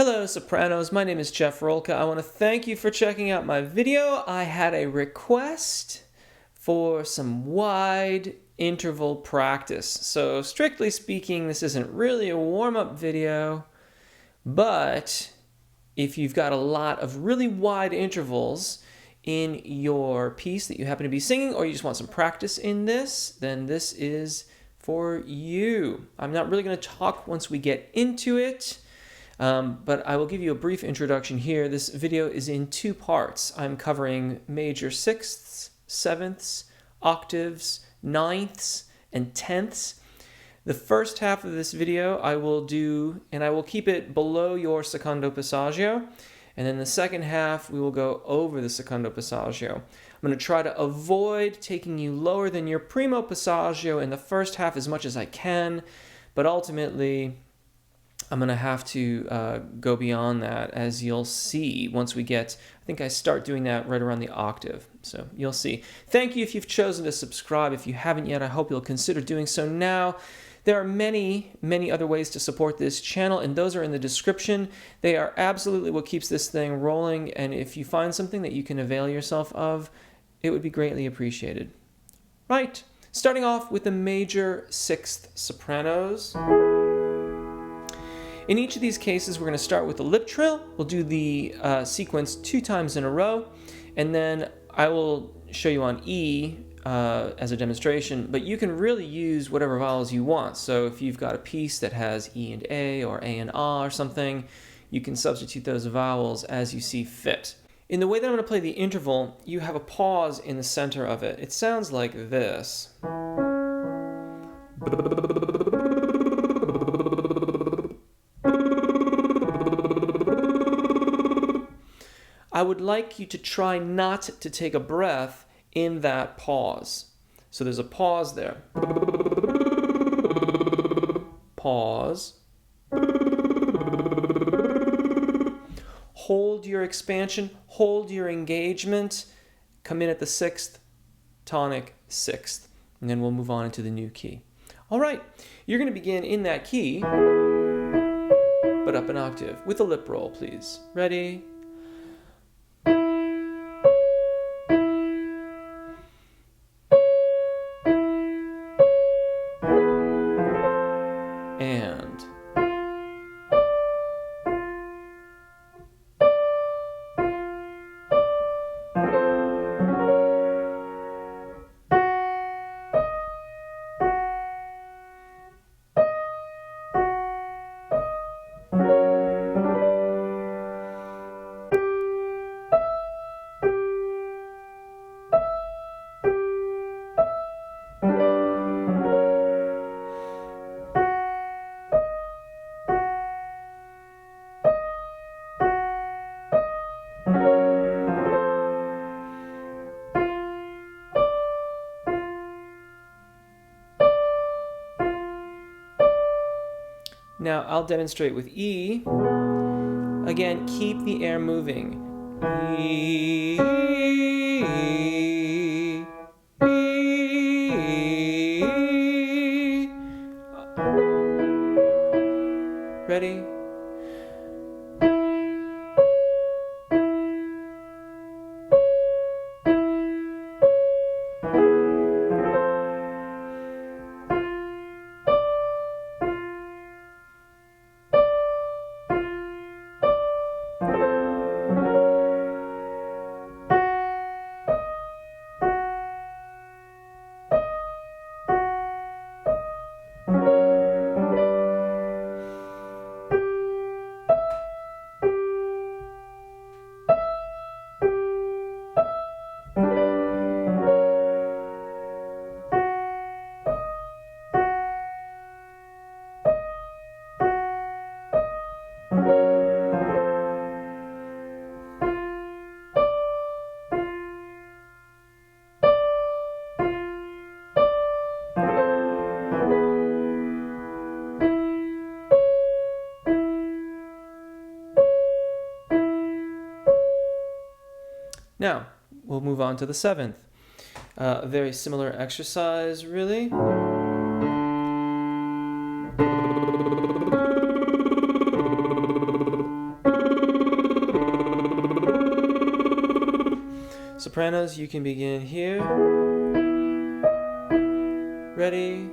Hello Sopranos, my name is Jeff Rolka. I want to thank you for checking out my video. I had a request for some wide interval practice. So strictly speaking, this isn't really a warm-up video, but if you've got a lot of really wide intervals in your piece that you happen to be singing, or you just want some practice in this, then this is for you. I'm not really going to talk once we get into it. But I will give you a brief introduction here. This video is in two parts. I'm covering major sixths, sevenths, octaves, ninths, and tenths. The first half of this video I will do, and I will keep it below your secondo passaggio. And then the second half, we will go over the secondo passaggio. I'm going to try to avoid taking you lower than your primo passaggio in the first half as much as I can, but ultimately I'm going to have to go beyond that, as you'll see once we get, I think I start doing that right around the octave. So you'll see. Thank you if you've chosen to subscribe. If you haven't yet, I hope you'll consider doing so now. There are many, many other ways to support this channel, and those are in the description. They are absolutely what keeps this thing rolling, and if you find something that you can avail yourself of, it would be greatly appreciated. Right, starting off with the major sixth sopranos. In each of these cases, we're going to start with the lip trill. We'll do the sequence 2 times in a row, and then I will show you on E as a demonstration, but you can really use whatever vowels you want. So if you've got a piece that has E and A or A and A or something, you can substitute those vowels as you see fit. In the way that I'm going to play the interval, you have a pause in the center of it. It sounds like this. I would like you to try not to take a breath in that pause. So there's a pause there. Pause. Hold your expansion, hold your engagement. Come in at the 6th, tonic 6th. And then we'll move on into the new key. All right, you're going to begin in that key, but up an octave with a lip roll, please. Ready? And now I'll demonstrate with E. Again, keep the air moving. E, E. Ready? Now, we'll move on to the 7th. A very similar exercise, really. Sopranos, you can begin here. Ready?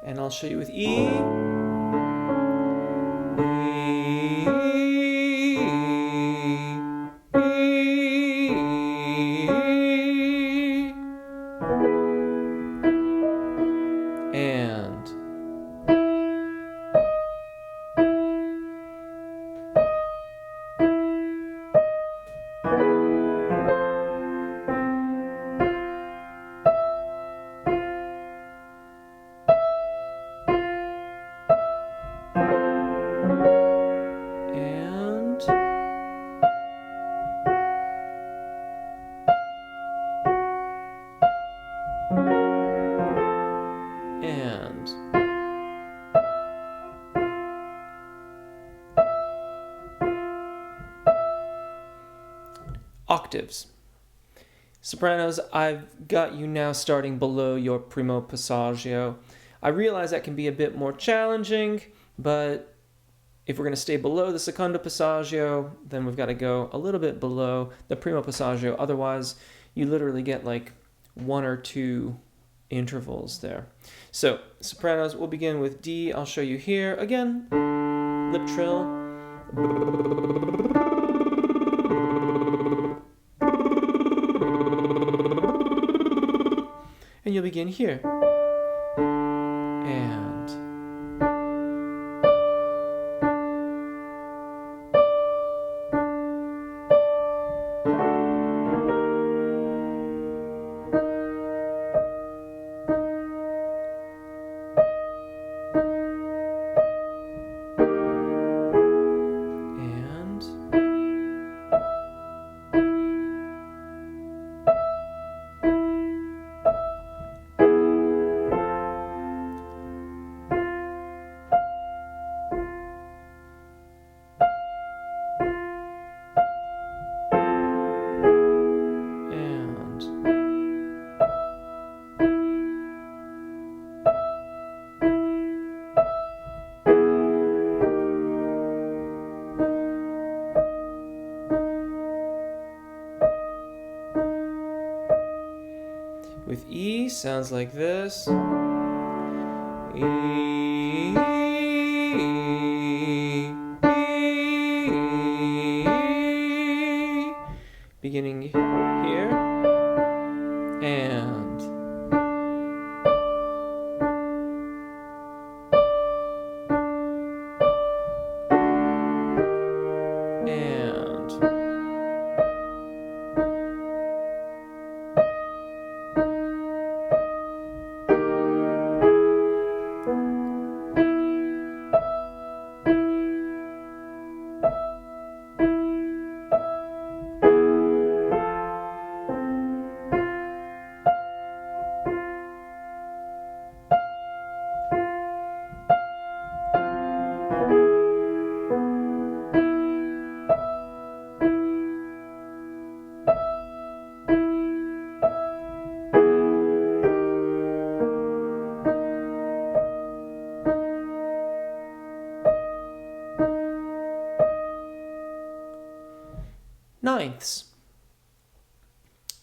And I'll show you with E. Octaves. Sopranos, I've got you now starting below your primo passaggio. I realize that can be a bit more challenging, but if we're going to stay below the secondo passaggio, then we've got to go a little bit below the primo passaggio. Otherwise, you literally get like 1 or 2 intervals there. So, sopranos, we'll begin with D. I'll show you here. Again, lip trill. And you'll begin here. With E, sounds like this. E, beginning here, and ninths.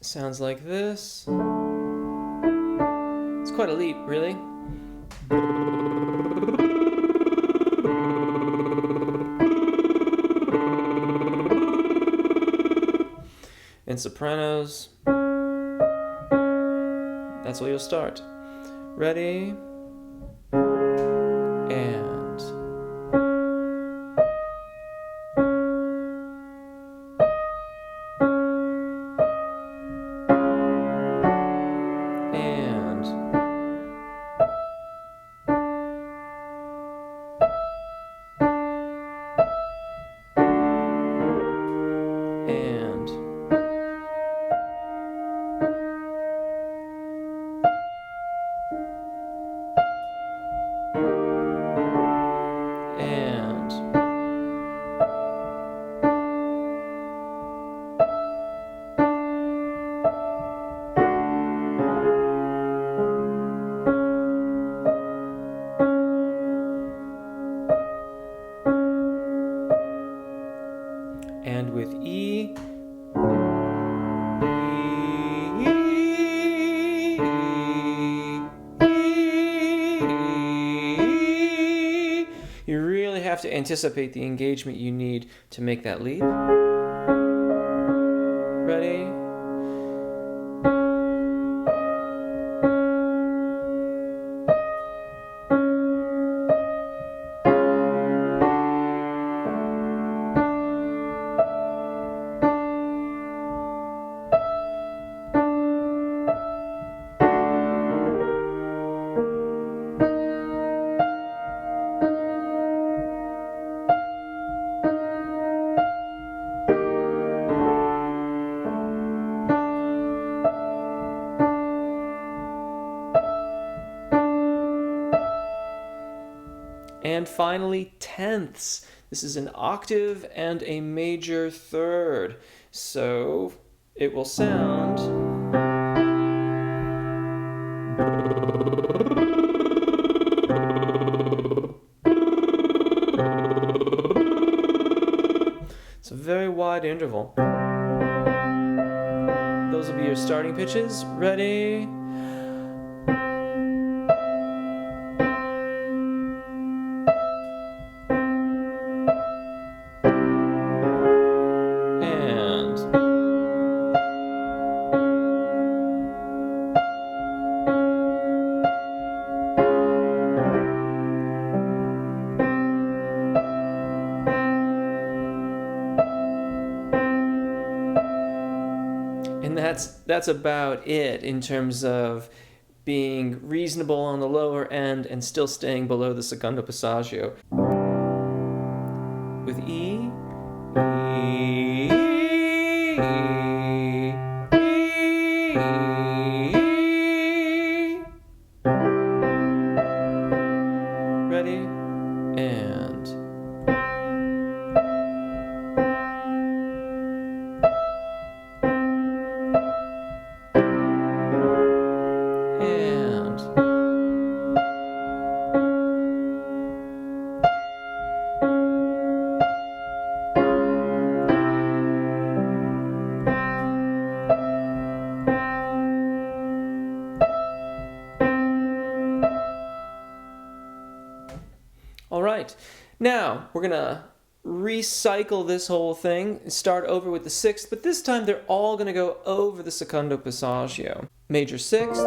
Sounds like this. It's quite a leap, really. In sopranos, that's where you'll start. Ready? And And with E, you really have to anticipate the engagement you need to make that leap. Ready? And finally, tenths. This is an octave and a major third. So it will sound... It's a very wide interval. Those will be your starting pitches. Ready? And that's about it in terms of being reasonable on the lower end and still staying below the secondo passaggio. With E, ready? And... All right, now we're gonna recycle this whole thing and start over with the sixth, but this time they're all gonna go over the secondo passaggio. Major sixth,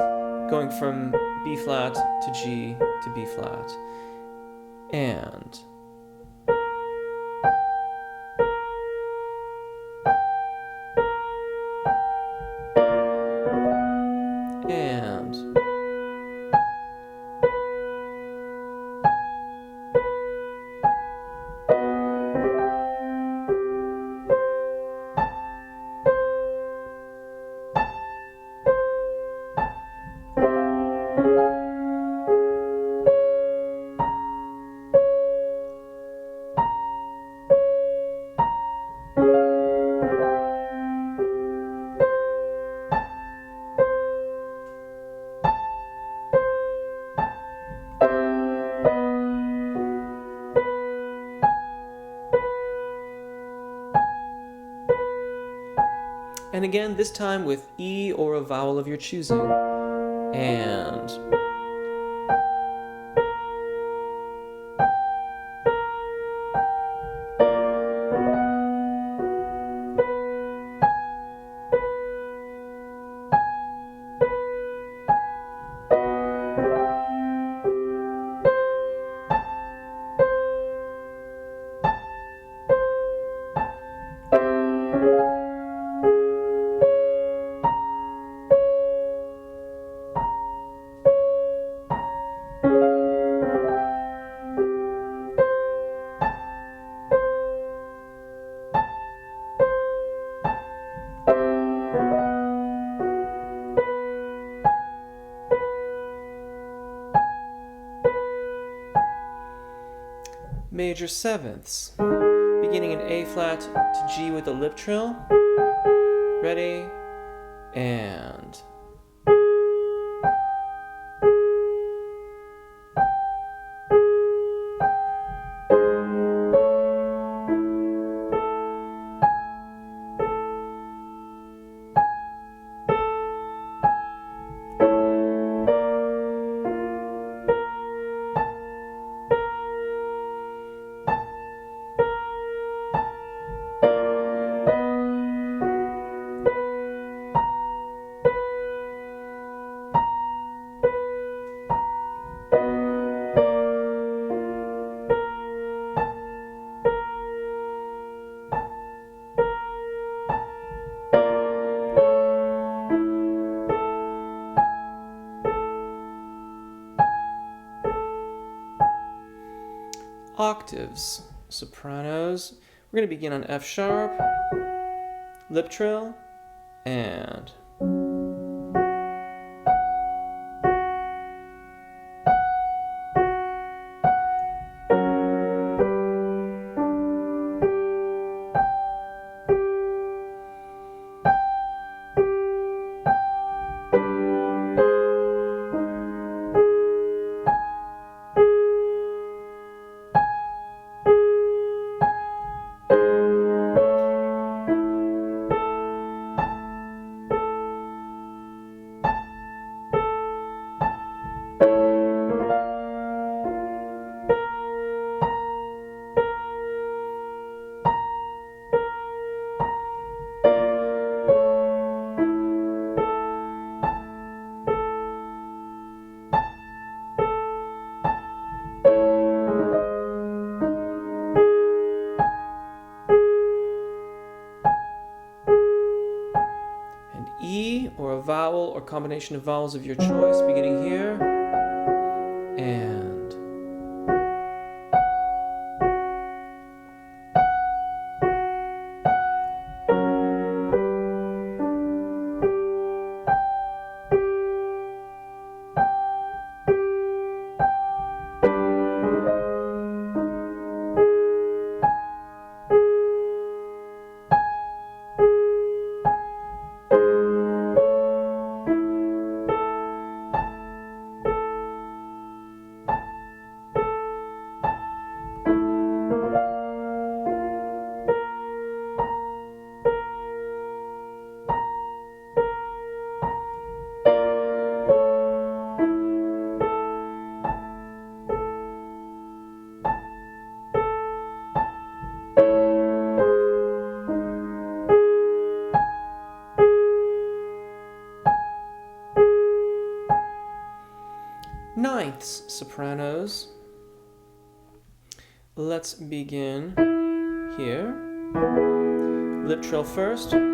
going from B flat to G to B flat. And... And again, this time with E or a vowel of your choosing. And... Major sevenths, beginning in A flat to G with a lip trill. Ready? And... octaves. Sopranos. We're going to begin on F sharp, lip trill, and E, or a vowel or combination of vowels of your choice, beginning here, and ninths, sopranos. Let's begin here. Lip trill first. And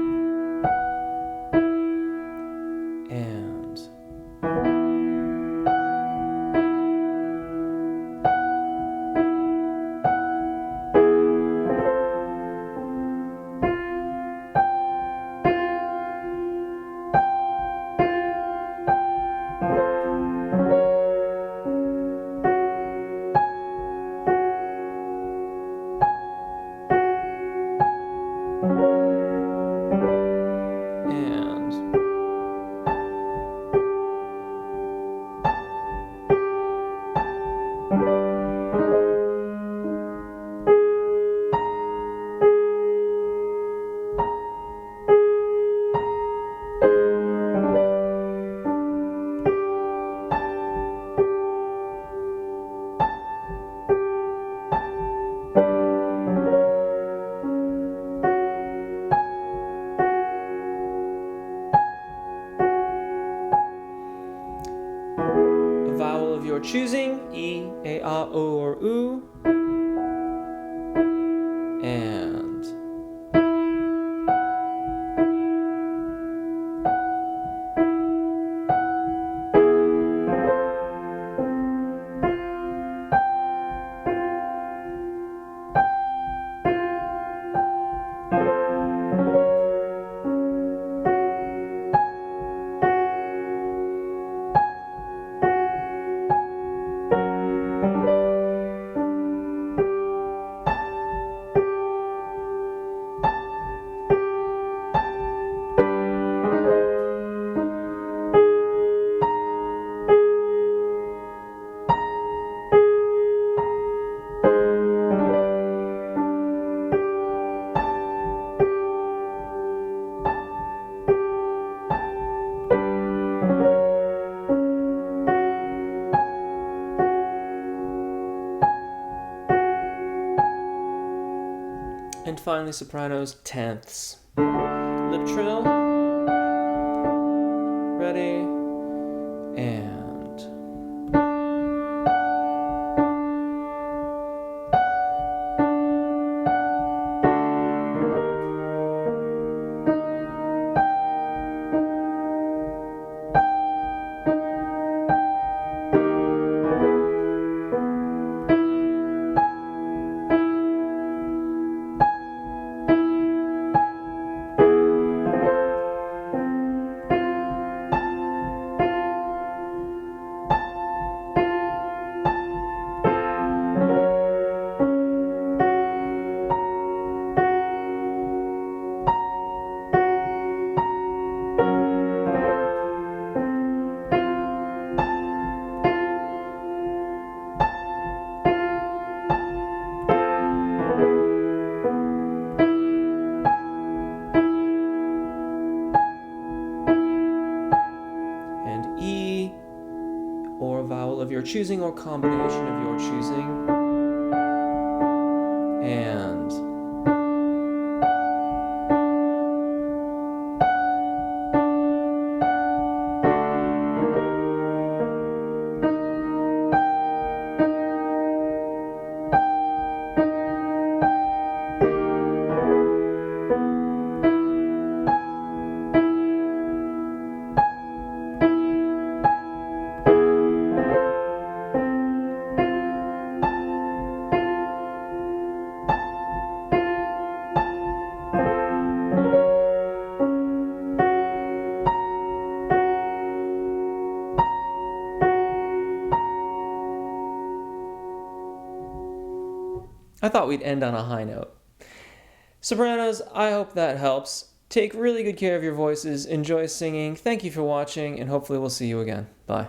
a vowel of your choosing, E, A, A, O, or U, and finally sopranos, tenths. Lip trill. Ready. And choosing or combination of your choosing. And I thought we'd end on a high note. Sopranos, I hope that helps. Take really good care of your voices, enjoy singing, thank you for watching, and hopefully we'll see you again. Bye.